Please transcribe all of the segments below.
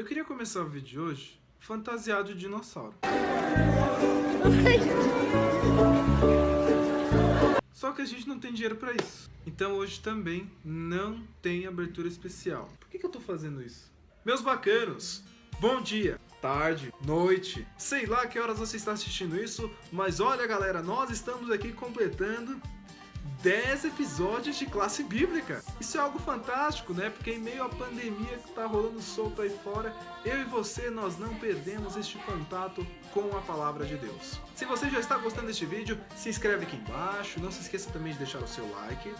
Eu queria começar o vídeo de hoje fantasiado de dinossauro. Só que a gente não tem dinheiro pra isso. Então hoje também não tem abertura especial. Por que eu tô fazendo isso? Meus bacanos, bom dia, tarde, noite, sei lá que horas você está assistindo isso, mas olha galera, nós estamos aqui completando 10 episódios de classe bíblica. Isso é algo fantástico, né? Porque em meio à pandemia que tá rolando solto aí fora, eu e você, nós não perdemos este contato com a palavra de Deus. Se você já está gostando deste vídeo, se inscreve aqui embaixo, não se esqueça também de deixar o seu like.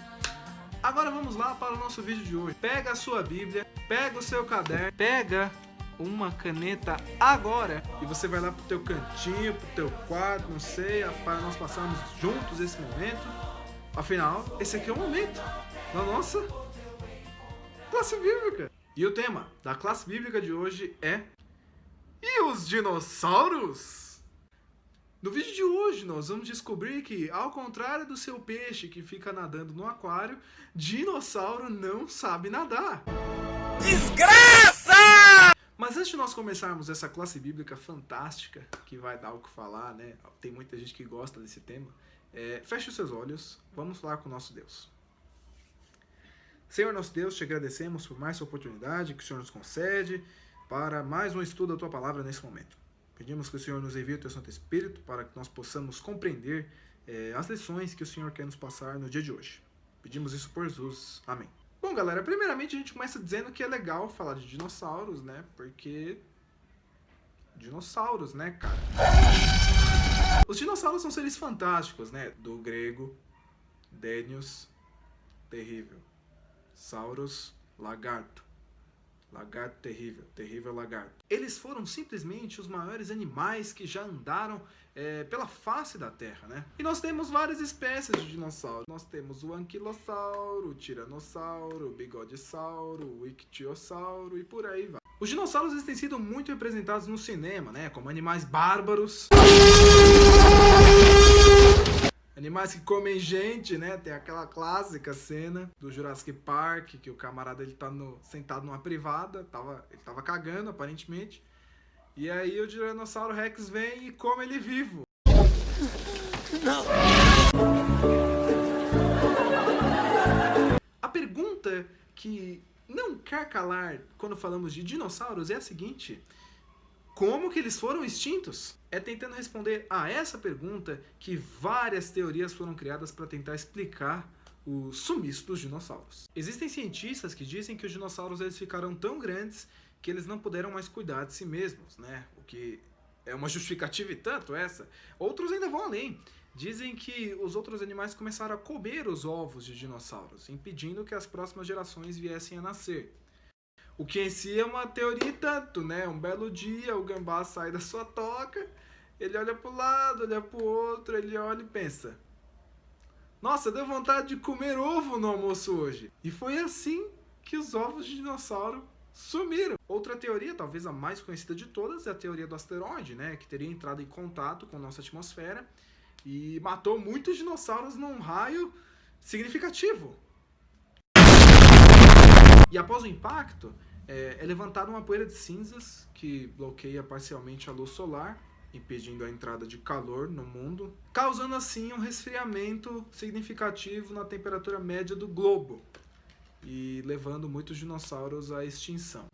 Agora vamos lá para o nosso vídeo de hoje. Pega a sua Bíblia, pega o seu caderno, pega uma caneta agora e você vai lá pro teu cantinho, pro teu quarto, não sei, para nós passarmos juntos esse momento. Afinal, esse aqui é o momento da nossa classe bíblica. E o tema da classe bíblica de hoje é: e os dinossauros? No vídeo de hoje nós vamos descobrir que, ao contrário do seu peixe que fica nadando no aquário, dinossauro não sabe nadar. Desgraça! Mas antes de nós começarmos essa classe bíblica fantástica, que vai dar o que falar, né? Tem muita gente que gosta desse tema. Feche os seus olhos, vamos falar com o nosso Deus. Senhor nosso Deus, te agradecemos por mais essa oportunidade que o Senhor nos concede para mais um estudo da Tua Palavra nesse momento. Pedimos que o Senhor nos envie o Teu Santo Espírito para que nós possamos compreender as lições que o Senhor quer nos passar no dia de hoje. Pedimos isso por Jesus. Amém. Bom, galera, primeiramente a gente começa dizendo que é legal falar de dinossauros, né? Porque... dinossauros, né, cara? Os dinossauros são seres fantásticos, né? Do grego, Denios, terrível. Sauros, lagarto. Lagarto terrível, terrível lagarto. Eles foram simplesmente os maiores animais que já andaram pela face da Terra, né? E nós temos várias espécies de dinossauro. Nós temos o anquilossauro, o tiranossauro, o bigodesauro, o ictiossauro e por aí vai. Os dinossauros eles têm sido muito representados no cinema, né? Como animais bárbaros. Animais que comem gente, né? Tem aquela clássica cena do Jurassic Park, que o camarada ele tá sentado numa privada, ele tava cagando aparentemente. E aí o Tiranossauro Rex vem e come ele vivo. Não. A pergunta que não quer calar quando falamos de dinossauros é a seguinte: como que eles foram extintos? É tentando responder a essa pergunta que várias teorias foram criadas para tentar explicar o sumiço dos dinossauros. Existem cientistas que dizem que os dinossauros eles ficaram tão grandes que eles não puderam mais cuidar de si mesmos, né? O que é uma justificativa e tanto essa. Outros ainda vão além. Dizem que os outros animais começaram a comer os ovos de dinossauros, impedindo que as próximas gerações viessem a nascer. O que em si é uma teoria e tanto, né? Um belo dia o gambá sai da sua toca, ele olha pro lado, olha pro outro, ele olha e pensa: nossa, deu vontade de comer ovo no almoço hoje. E foi assim que os ovos de dinossauro sumiram. Outra teoria, talvez a mais conhecida de todas, é a teoria do asteroide, né? Que teria entrado em contato com a nossa atmosfera e matou muitos dinossauros num raio significativo. E após o impacto, é levantada uma poeira de cinzas que bloqueia parcialmente a luz solar, impedindo a entrada de calor no mundo, causando assim um resfriamento significativo na temperatura média do globo e levando muitos dinossauros à extinção.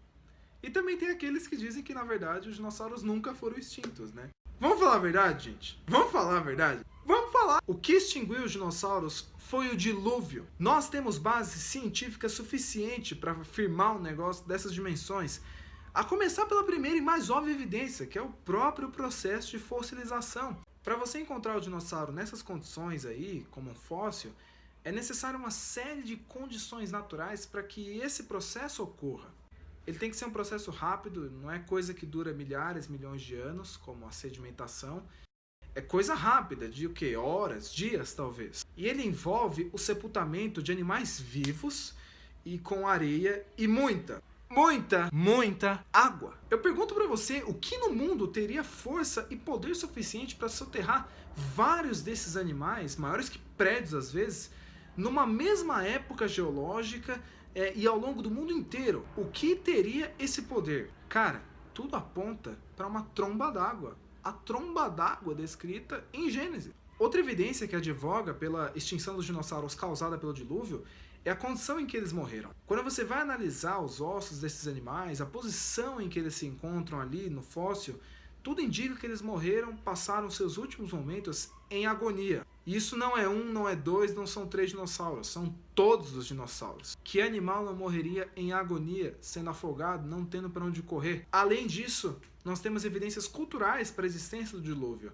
E também tem aqueles que dizem que, na verdade, os dinossauros nunca foram extintos, né? Vamos falar a verdade, gente? Vamos falar a verdade? Vamos falar! O que extinguiu os dinossauros foi o dilúvio. Nós temos base científica suficiente para afirmar um negócio dessas dimensões, a começar pela primeira e mais óbvia evidência, que é o próprio processo de fossilização. Para você encontrar o dinossauro nessas condições aí, como um fóssil, é necessário uma série de condições naturais para que esse processo ocorra. Ele tem que ser um processo rápido, não é coisa que dura milhares, milhões de anos, como a sedimentação. É coisa rápida, de o quê? Horas, dias talvez. E ele envolve o sepultamento de animais vivos e com areia e muita água. Eu pergunto pra você, o que no mundo teria força e poder suficiente para soterrar vários desses animais, maiores que prédios às vezes, numa mesma época geológica e ao longo do mundo inteiro? O que teria esse poder? Cara, tudo aponta para uma tromba d'água. A tromba d'água descrita em Gênesis. Outra evidência que advoga pela extinção dos dinossauros causada pelo dilúvio é a condição em que eles morreram. Quando você vai analisar os ossos desses animais, a posição em que eles se encontram ali no fóssil, tudo indica que eles morreram, passaram seus últimos momentos em agonia. E isso não é um, não é dois, não são três dinossauros, são todos os dinossauros. Que animal não morreria em agonia, sendo afogado, não tendo para onde correr? Além disso, nós temos evidências culturais para a existência do dilúvio.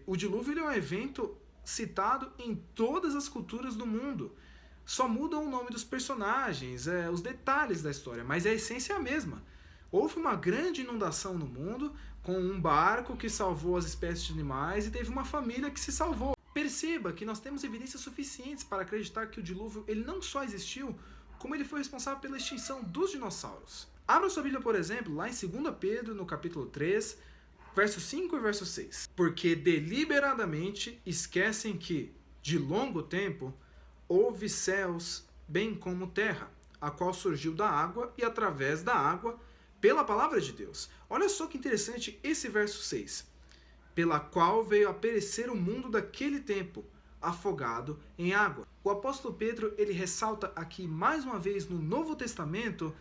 O dilúvio ele é um evento citado em todas as culturas do mundo. Só mudam o nome dos personagens, os detalhes da história, mas a essência é a mesma. Houve uma grande inundação no mundo, com um barco que salvou as espécies de animais e teve uma família que se salvou. Perceba que nós temos evidências suficientes para acreditar que o dilúvio ele não só existiu, como ele foi responsável pela extinção dos dinossauros. Abra sua Bíblia, por exemplo, lá em 2 Pedro, no capítulo 3, verso 5 e verso 6. Porque deliberadamente esquecem que, de longo tempo, houve céus, bem como terra, a qual surgiu da água e através da água, pela palavra de Deus. Olha só que interessante esse verso 6. Pela qual veio a perecer o mundo daquele tempo, afogado em água. O apóstolo Pedro, ele ressalta aqui mais uma vez no Novo Testamento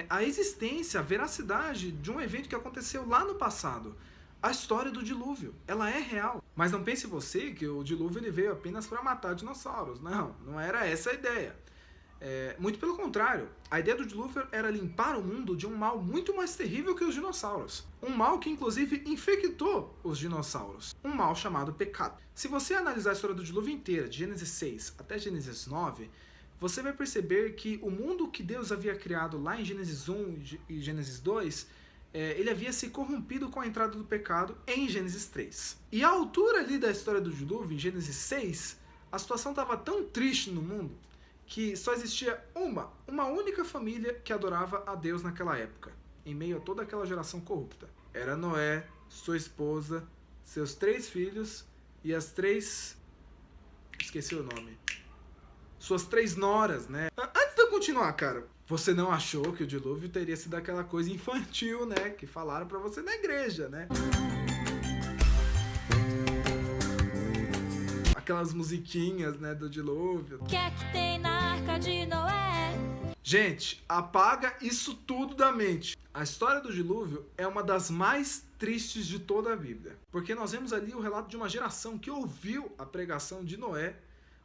a existência, a veracidade de um evento que aconteceu lá no passado. A história do dilúvio, ela é real. Mas não pense você que o dilúvio ele veio apenas para matar dinossauros. Não, não era essa a ideia. Muito pelo contrário, a ideia do dilúvio era limpar o mundo de um mal muito mais terrível que os dinossauros. Um mal que inclusive infectou os dinossauros. Um mal chamado pecado. Se você analisar a história do dilúvio inteira, de Gênesis 6 até Gênesis 9, você vai perceber que o mundo que Deus havia criado lá em Gênesis 1 e Gênesis 2, ele havia se corrompido com a entrada do pecado em Gênesis 3. E à altura ali da história do dilúvio, em Gênesis 6, a situação estava tão triste no mundo que só existia uma única família que adorava a Deus naquela época, em meio a toda aquela geração corrupta. Era Noé, sua esposa, seus 3 filhos e as 3... esqueci o nome. Suas 3 noras, né? Antes de eu continuar, cara, você não achou que o dilúvio teria sido aquela coisa infantil, né? Que falaram pra você na igreja, né? Aquelas musiquinhas, né, do dilúvio. O que é que tem na Arca de Noé? Gente, apaga isso tudo da mente. A história do dilúvio é uma das mais tristes de toda a Bíblia. Porque nós vemos ali o relato de uma geração que ouviu a pregação de Noé,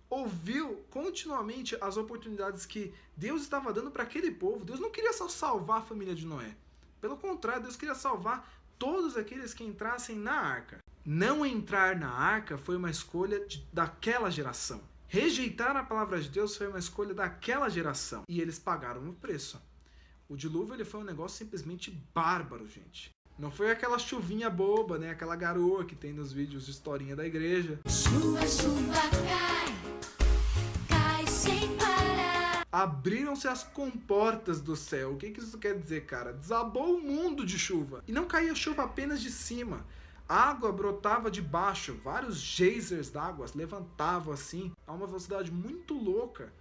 ouviu continuamente as oportunidades que Deus estava dando para aquele povo. Deus não queria só salvar a família de Noé. Pelo contrário, Deus queria salvar todos aqueles que entrassem na arca. Não entrar na arca foi uma escolha daquela geração. Rejeitar a palavra de Deus foi uma escolha daquela geração. E eles pagaram o preço. O dilúvio ele foi um negócio simplesmente bárbaro, gente. Não foi aquela chuvinha boba, né? Aquela garoa que tem nos vídeos de historinha da igreja. Chuva, chuva, cai sem parar. Abriram-se as comportas do céu. O que isso quer dizer, cara? Desabou o mundo de chuva. E não caía chuva apenas de cima. A água brotava de baixo, vários geysers d'água levantavam assim, a uma velocidade muito louca,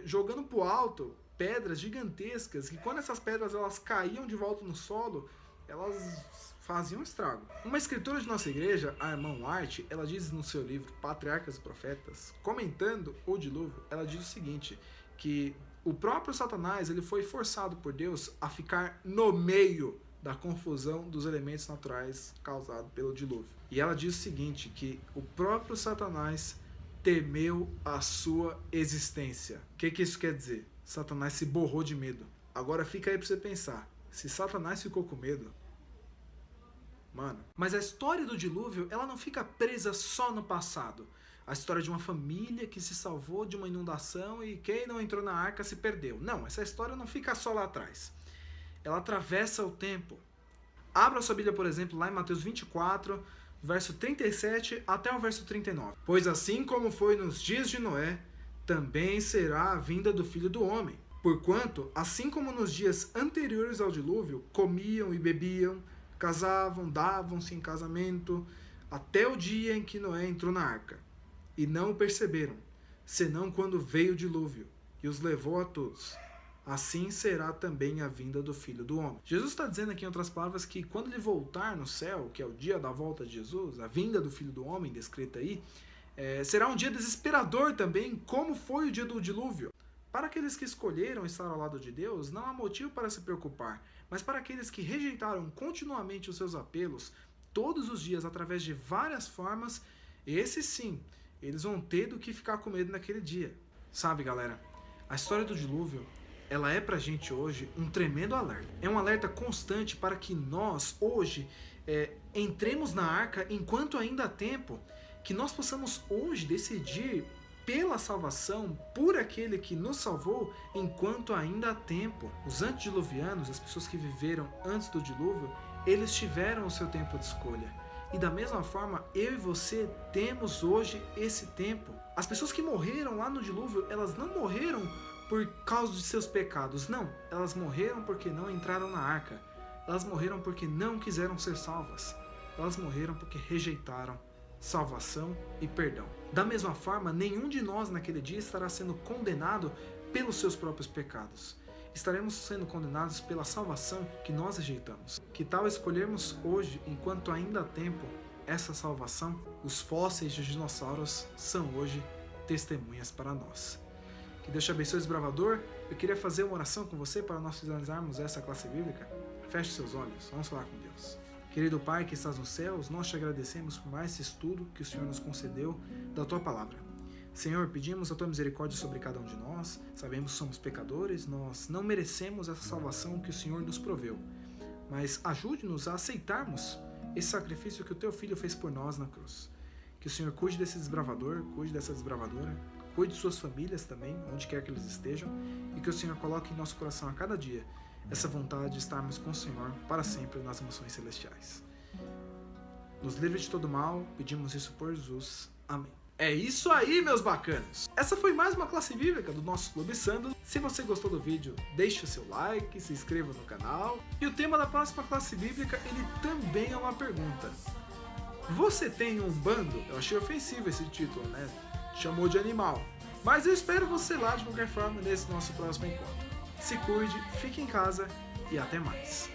jogando para o alto pedras gigantescas, que quando essas pedras elas caíam de volta no solo, elas faziam estrago. Uma escritora de nossa igreja, a irmã White, ela diz no seu livro Patriarcas e Profetas, comentando o dilúvio, ela diz o seguinte, que o próprio Satanás ele foi forçado por Deus a ficar no meio da confusão dos elementos naturais causado pelo dilúvio. E ela diz o seguinte, que o próprio Satanás temeu a sua existência. O que isso quer dizer? Satanás se borrou de medo. Agora fica aí pra você pensar. Se Satanás ficou com medo, mano. Mas a história do dilúvio, ela não fica presa só no passado. A história de uma família que se salvou de uma inundação e quem não entrou na arca se perdeu. Não, essa história não fica só lá atrás. Ela atravessa o tempo. Abra sua Bíblia, por exemplo, lá em Mateus 24, verso 37 até o verso 39. Pois assim como foi nos dias de Noé, também será a vinda do Filho do Homem. Porquanto, assim como nos dias anteriores ao dilúvio, comiam e bebiam, casavam, davam-se em casamento, até o dia em que Noé entrou na arca. E não o perceberam, senão quando veio o dilúvio, e os levou a todos. assim será também a vinda do Filho do Homem. Jesus está dizendo aqui, em outras palavras, que quando ele voltar no céu, que é o dia da volta de Jesus, a vinda do Filho do Homem, descrita aí, será um dia desesperador também, como foi o dia do dilúvio. Para aqueles que escolheram estar ao lado de Deus, não há motivo para se preocupar, mas para aqueles que rejeitaram continuamente os seus apelos, todos os dias, através de várias formas, esses sim, eles vão ter do que ficar com medo naquele dia. Sabe, galera, a história do dilúvio, ela é pra gente hoje um tremendo alerta. É um alerta constante para que nós, hoje, entremos na arca enquanto ainda há tempo, que nós possamos hoje decidir pela salvação, por aquele que nos salvou, enquanto ainda há tempo. Os antediluvianos, as pessoas que viveram antes do dilúvio, eles tiveram o seu tempo de escolha. E da mesma forma, eu e você temos hoje esse tempo. As pessoas que morreram lá no dilúvio, elas não morreram por causa de seus pecados, não. Elas morreram porque não entraram na arca. Elas morreram porque não quiseram ser salvas. Elas morreram porque rejeitaram salvação e perdão. Da mesma forma, nenhum de nós naquele dia estará sendo condenado pelos seus próprios pecados. Estaremos sendo condenados pela salvação que nós rejeitamos. Que tal escolhermos hoje, enquanto ainda há tempo, essa salvação? Os fósseis de dinossauros são hoje testemunhas para nós. Que Deus te abençoe, desbravador. Eu queria fazer uma oração com você para nós finalizarmos essa classe bíblica. Feche seus olhos, vamos falar com Deus. Querido Pai que estás nos céus, nós te agradecemos por mais esse estudo que o Senhor nos concedeu da Tua Palavra. Senhor, pedimos a Tua misericórdia sobre cada um de nós. Sabemos que somos pecadores, nós não merecemos essa salvação que o Senhor nos proveu. Mas ajude-nos a aceitarmos esse sacrifício que o Teu Filho fez por nós na cruz. Que o Senhor cuide desse desbravador, cuide dessa desbravadora, cuide de suas famílias também, onde quer que eles estejam, e que o Senhor coloque em nosso coração a cada dia essa vontade de estarmos com o Senhor para sempre nas emoções celestiais. Nos livre de todo mal, pedimos isso por Jesus. Amém. É isso aí, meus bacanos! Essa foi mais uma classe bíblica do nosso Clube Sândalo. Se você gostou do vídeo, deixe o seu like, se inscreva no canal. E o tema da próxima classe bíblica, ele também é uma pergunta. Você tem um bando? Eu achei ofensivo esse título, né? Chamou de animal. Mas eu espero você lá de qualquer forma nesse nosso próximo encontro. Se cuide, fique em casa e até mais.